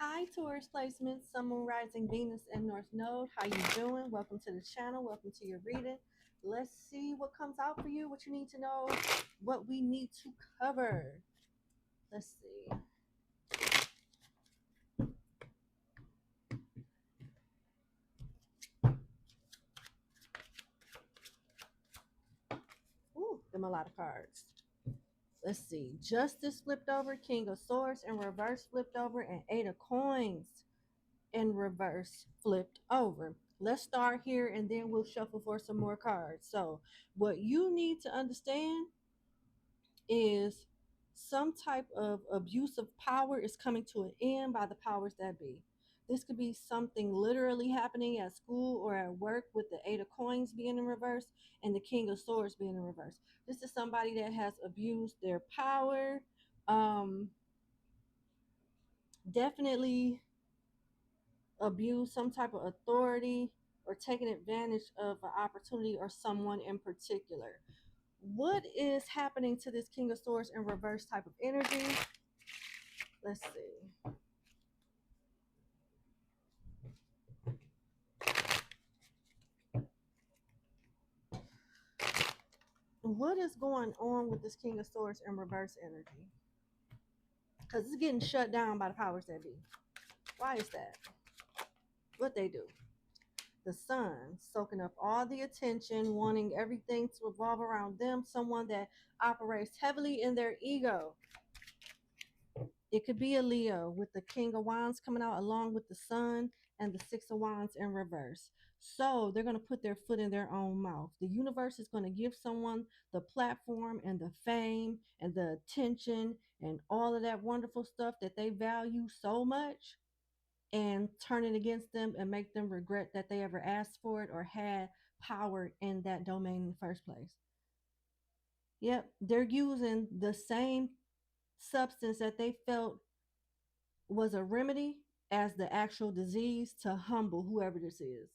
Hi, Taurus placements, Sun, Moon, Rising, Venus, and North Node. How you doing? Welcome to the channel. Welcome to your reading. Let's see what comes out for you, what you need to know, what we need to cover. Let's see. Ooh, them a lot of cards. Let's see. Justice flipped over, King of Swords in reverse flipped over, and Eight of Coins in reverse flipped over. Let's start here and then we'll shuffle for some more cards. So, what you need to understand is some type of abuse of power is coming to an end by the powers that be. This could be something literally happening at school or at work with the Eight of Coins being in reverse and the King of Swords being in reverse. This is somebody that has abused their power, um, definitely abused some type of authority or taken advantage of an opportunity or someone in particular. What is happening to this King of Swords in reverse type of energy? Let's see. What is going on with this King of Swords in reverse energy? Because it's getting shut down by the powers that be. Why is that? What they do? The Sun soaking up all the attention, wanting everything to revolve around them, someone that operates heavily in their ego. It could be a Leo with the King of Wands coming out along with the Sun and the Six of Wands in reverse. So they're going to put their foot in their own mouth. The universe is going to give someone the platform and the fame and the attention and all of that wonderful stuff that they value so much and turn it against them and make them regret that they ever asked for it or had power in that domain in the first place. Yep, they're using the same substance that they felt was a remedy as the actual disease to humble whoever this is.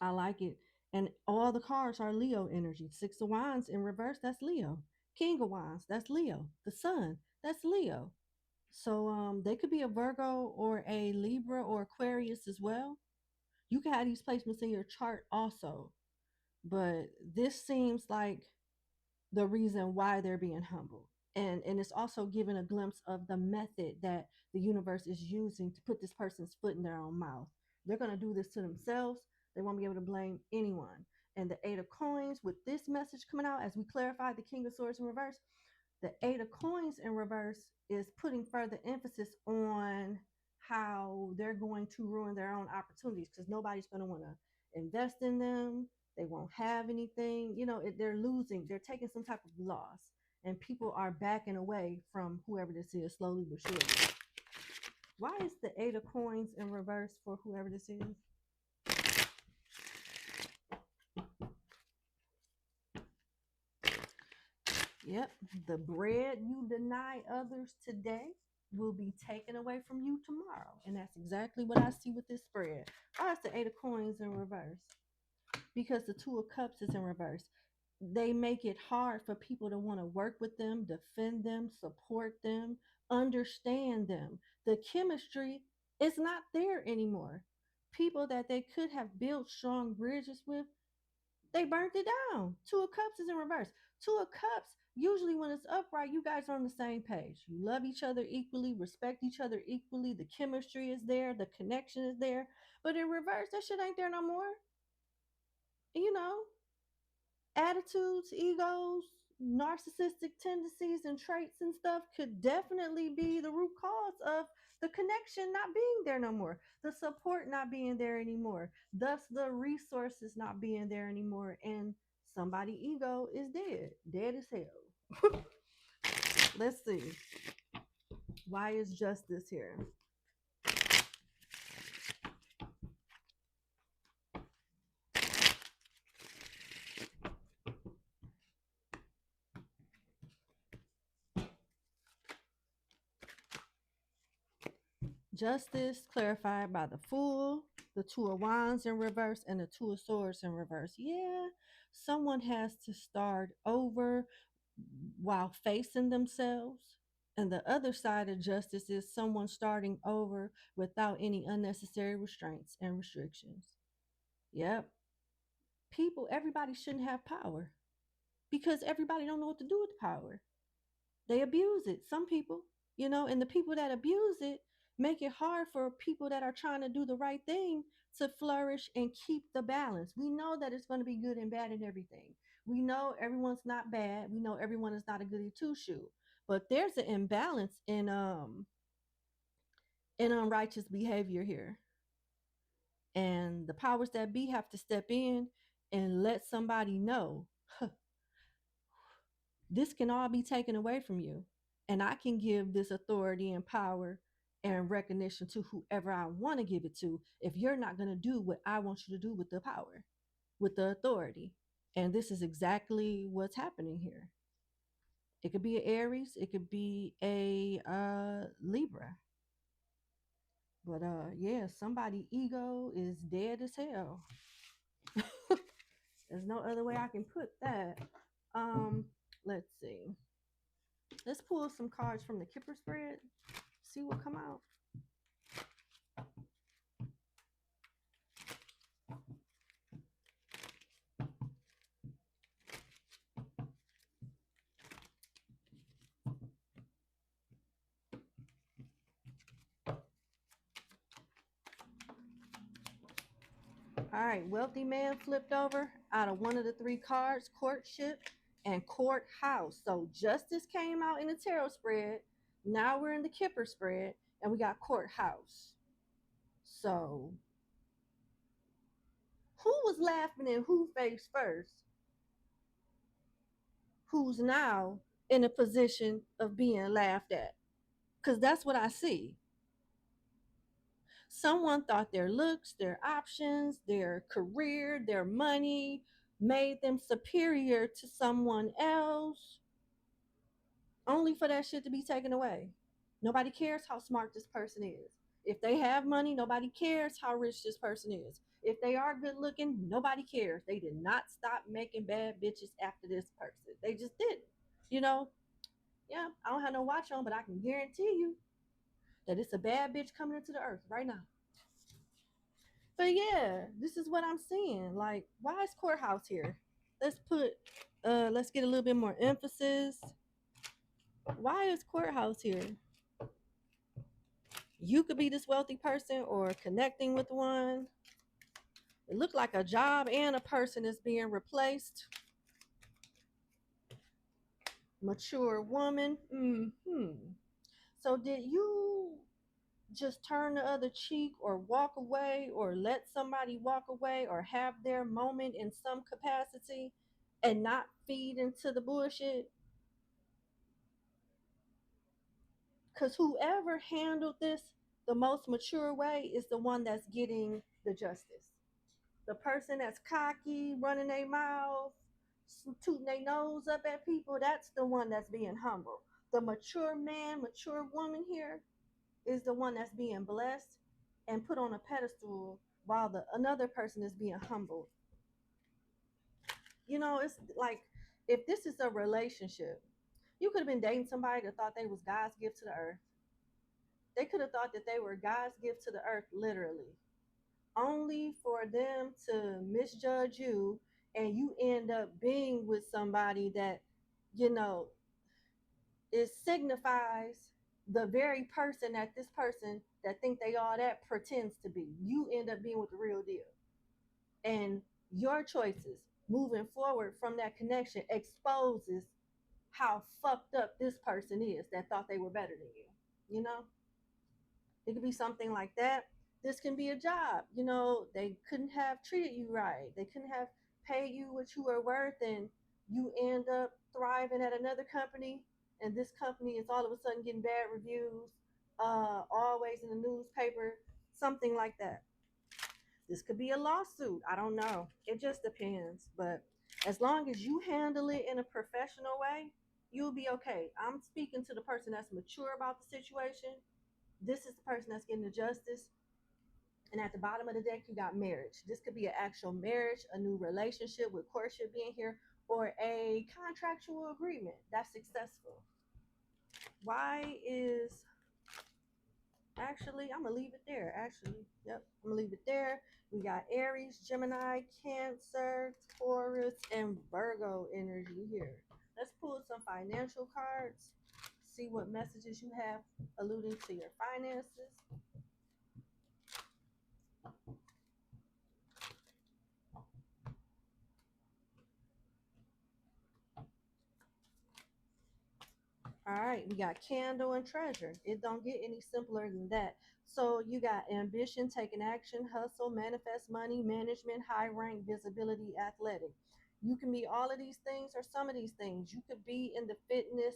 I like it. And all the cards are Leo energy. Six of Wands in reverse, that's Leo. King of Wands, that's Leo. The Sun, that's Leo. So they could be a Virgo or a Libra or Aquarius as well. You can have these placements in your chart also. But this seems like the reason why they're being humbled. And it's also giving a glimpse of the method that the universe is using to put this person's foot in their own mouth. They're going to do this to themselves. They won't be able to blame anyone. And the Eight of Coins, with this message coming out, as we clarified the King of Swords in reverse, the Eight of Coins in reverse is putting further emphasis on how they're going to ruin their own opportunities because nobody's going to want to invest in them. They won't have anything. They're losing. They're taking some type of loss, and people are backing away from whoever this is slowly but surely. Why is the Eight of Coins in reverse for whoever this is? Yep, the bread you deny others today will be taken away from you tomorrow. And that's exactly what I see with this spread. Why is the Eight of Coins in reverse? Because the Two of Cups is in reverse. They make it hard for people to want to work with them, defend them, support them, understand them. The chemistry is not there anymore. People that they could have built strong bridges with, they burnt it down. Two of Cups is in reverse. Two of Cups, usually when it's upright, you guys are on the same page. You love each other equally, respect each other equally. The chemistry is there, the connection is there. But in reverse, that shit ain't there no more. You know, attitudes, egos, narcissistic tendencies, and traits and stuff could definitely be the root cause of the connection not being there no more, the support not being there anymore, thus the resources not being there anymore, and somebody ego is dead as hell. Let's see, why is justice here? Justice clarified by the Fool, the Two of Wands in reverse, and the Two of Swords in reverse. Yeah, someone has to start over while facing themselves And the other side of justice is someone starting over without any unnecessary restraints and restrictions. Yep. People, everybody shouldn't have power because everybody don't know what to do with the power. They abuse it. Some people, and the people that abuse it make it hard for people that are trying to do the right thing to flourish and keep the balance. We know that it's going to be good and bad in everything. We know everyone's not bad. We know everyone is not a goody two shoe. But there's an imbalance in unrighteous behavior here. And the powers that be have to step in and let somebody know this can all be taken away from you. And I can give this authority and power and recognition to whoever I want to give it to if you're not going to do what I want you to do with the power, with the authority. And this is exactly what's happening here. It could be an Aries, it could be a Libra. But yeah, somebody's ego is dead as hell. There's no other way I can put that. Let's see. Let's pull some cards from the Kipper spread. See what come out. All right, wealthy man flipped over out of one of the three cards, courtship and courthouse. So justice came out in the tarot spread. Now we're in the Kipper spread and we got courthouse. So who was laughing in who face first? Who's now in a position of being laughed at? Because that's what I see. Someone thought their looks, their options, their career, their money made them superior to someone else, only for that shit to be taken away. Nobody cares how smart this person is. If they have money, nobody cares how rich this person is. If they are good looking, nobody cares. They did not stop making bad bitches after this person. They just didn't. You know, yeah, I don't have no watch on, but I can guarantee you that it's a bad bitch coming into the earth right now. But yeah, this is what I'm seeing. Like, why is courthouse here? Let's get a little bit more emphasis. Why is courthouse here? You could be this wealthy person or connecting with one. It looked like a job and a person is being replaced. Mature woman. So did you just turn the other cheek or walk away or let somebody walk away or have their moment in some capacity and not feed into the bullshit? Because whoever handled this the most mature way is the one that's getting the justice. The person that's cocky, running their mouth, tooting their nose up at people, that's the one that's being humble. The mature man, mature woman here is the one that's being blessed and put on a pedestal while another person is being humbled. It's like if this is a relationship, you could have been dating somebody that thought they was God's gift to the earth. They could have thought that they were God's gift to the earth, literally, only for them to misjudge you and you end up being with somebody that, you know, it signifies the very person that this person that think they all that pretends to be. You end up being with the real deal. And your choices moving forward from that connection exposes how fucked up this person is that thought they were better than you. It could be something like that. This can be a job. They couldn't have treated you right. They couldn't have paid you what you were worth, and you end up thriving at another company, and this company is all of a sudden getting bad reviews, always in the newspaper, something like that. This could be a lawsuit. I don't know. It just depends. But as long as you handle it in a professional way, you'll be okay. I'm speaking to the person that's mature about the situation. This is the person that's getting the justice. And at the bottom of the deck, you got marriage. This could be an actual marriage, a new relationship with courtship being here, or a contractual agreement that's successful. Why is, actually, I'm going to leave it there. Actually, yep, I'm going to leave it there. We got Aries, Gemini, Cancer, Taurus, and Virgo energy here. Let's pull some financial cards, see what messages you have alluding to your finances. All right, we got candle and treasure. It don't get any simpler than that. So you got ambition, taking action, hustle, manifest money, management, high rank, visibility, athletic. You can be all of these things or some of these things. You could be in the fitness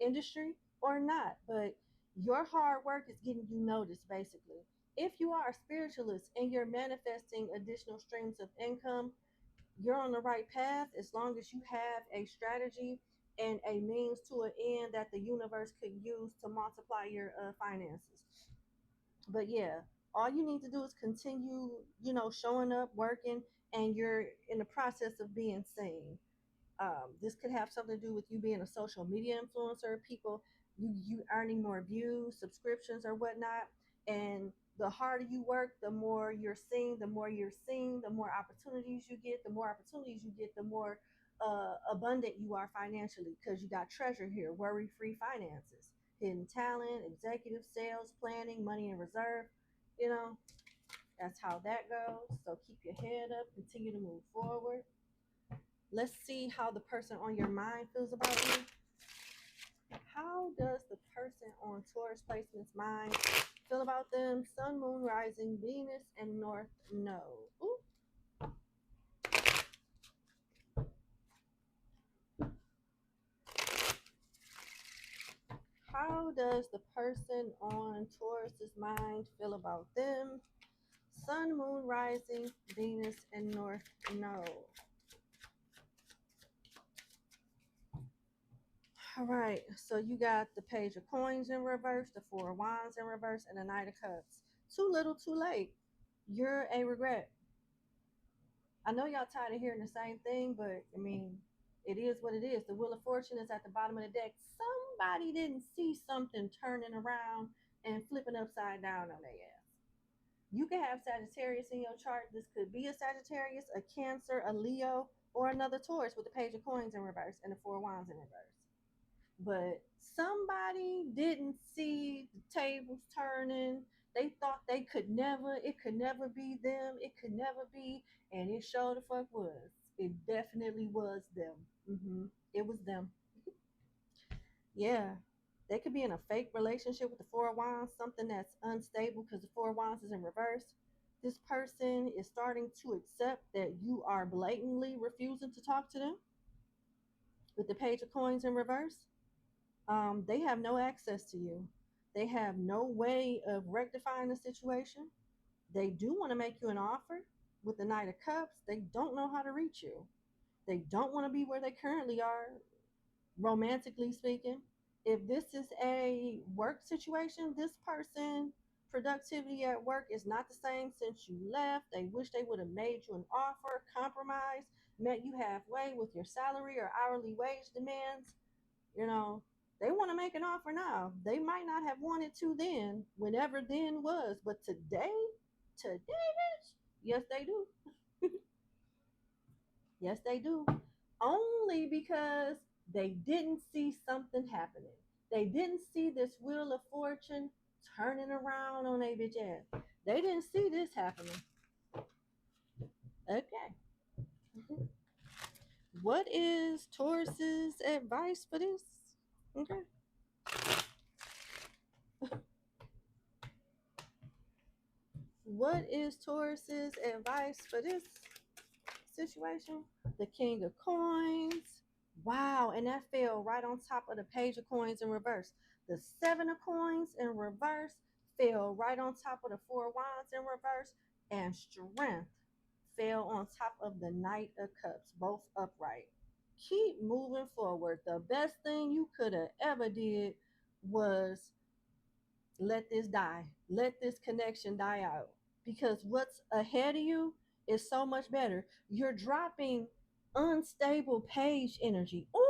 industry or not, but your hard work is getting you noticed basically. If you are a spiritualist and you're manifesting additional streams of income, you're on the right path as long as you have a strategy and a means to an end that the universe could use to multiply your finances. But yeah, all you need to do is continue, showing up, working, and you're in the process of being seen. This could have something to do with you being a social media influencer, people, you earning more views, subscriptions, or whatnot. And the harder you work, the more you're seen. The more you're seen, the more opportunities you get. The more opportunities you get, the more abundant you are financially, because you got treasure here, worry-free finances, hidden talent, executive sales, planning, money in reserve. You know, that's how that goes. So keep your head up, continue to move forward. Let's see how the person on your mind feels about you. How does the person on Taurus placement's mind feel about them? Sun, moon, rising, Venus, and North Node. Ooh. How does the person on Taurus's mind feel about them? Sun, moon, rising, Venus, and North Node. All right, so you got the Page of Coins in reverse, the Four of Wands in reverse, and the Knight of Cups. Too little, too late. You're a regret. I know y'all tired of hearing the same thing, but I mean, it is what it is. The Wheel of Fortune is at the bottom of the deck. Somebody didn't see something turning around and flipping upside down on their ass. You can have Sagittarius in your chart. This could be a Sagittarius, a Cancer, a Leo, or another Taurus with the Page of Coins in reverse and the Four of Wands in reverse. But somebody didn't see the tables turning. They thought it could never be them, it could never be, and it sure the fuck was. It definitely was them. It was them. Yeah, they could be in a fake relationship with the Four of Wands, something that's unstable because the Four of Wands is in reverse. This person is starting to accept that you are blatantly refusing to talk to them with the Page of Coins in reverse. They have no access to you. They have no way of rectifying the situation. They do want to make you an offer with the Knight of Cups. They don't know how to reach you. They don't want to be where they currently are, romantically speaking. If this is a work situation, this person productivity at work is not the same since you left. They wish they would have made you an offer, compromise, met you halfway with your salary or hourly wage demands. You know, they want to make an offer now. They might not have wanted to then, whenever then was, but today, bitch, yes, they do. Yes, they do. Only because they didn't see something happening. They didn't see this Wheel of Fortune turning around on a bitch ass. They didn't see this happening. Okay. What is Taurus's advice for this? Okay. What is Taurus's advice for this situation? The King of Coins. Wow, and that fell right on top of the Page of Coins in reverse. The Seven of Coins in reverse fell right on top of the Four of Wands in reverse, and Strength fell on top of the Knight of Cups, both upright. Keep moving forward. The best thing you could have ever did was let this die. Let this connection die out. Because what's ahead of you is so much better. You're dropping unstable page energy. Or,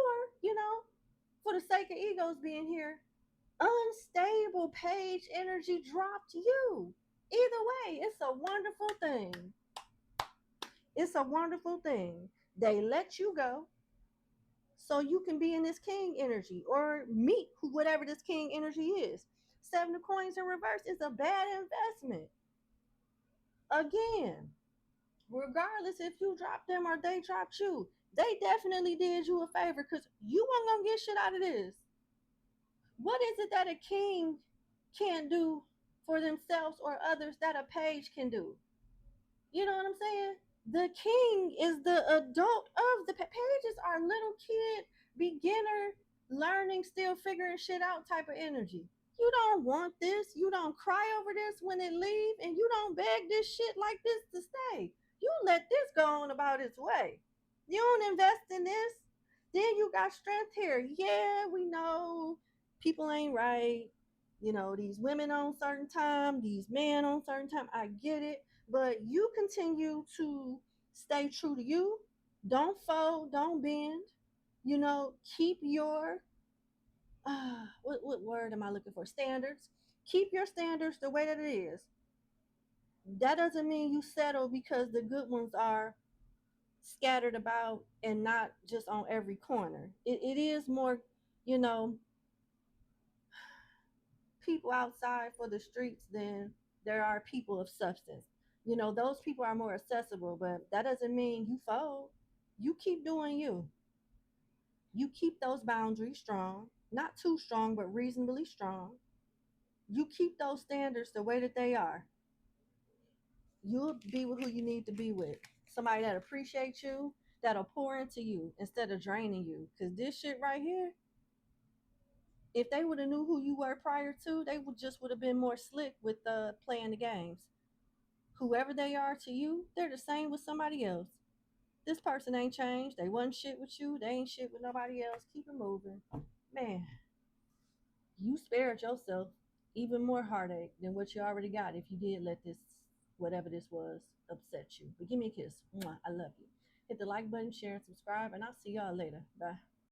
for the sake of egos being here, unstable page energy dropped you. Either way, it's a wonderful thing. It's a wonderful thing. They let you go so you can be in this king energy or meet whatever this king energy is. Seven of coins in reverse is a bad investment. Again, regardless if you dropped them or they dropped you, they definitely did you a favor because you weren't gonna get shit out of this. What is it that a king can't do for themselves or others that a page can do? You know what I'm saying? The king is the adult of the pages are little kid, beginner, learning, still figuring shit out type of energy. You don't want this. You don't cry over this when it leave, and you don't beg this shit like this to stay. You let this go on about its way. You don't invest in this. Then you got strength here. Yeah, we know people ain't right. You know, these women on certain time, these men on certain time. I get it. But you continue to stay true to you. Don't fold, don't bend. You know, keep your what word am I looking for? Standards. Keep your standards the way that it is. That doesn't mean you settle because the good ones are scattered about and not just on every corner. It is more, you know, people outside for the streets than there are people of substance. You know, those people are more accessible, but that doesn't mean you fold. You keep doing you. You keep those boundaries strong, not too strong, but reasonably strong. You keep those standards the way that they are. You'll be with who you need to be with. Somebody that appreciates you, that'll pour into you instead of draining you. Because this shit right here, if they would have knew who you were prior to, they would have been more slick with playing the games. Whoever they are to you, they're the same with somebody else. This person ain't changed. They wasn't shit with you. They ain't shit with nobody else. Keep it moving. Man, you spared yourself even more heartache than what you already got if you did let this, whatever this was, upset you. But give me a kiss. Mwah, I love you. Hit the like button, share, and subscribe, and I'll see y'all later. Bye.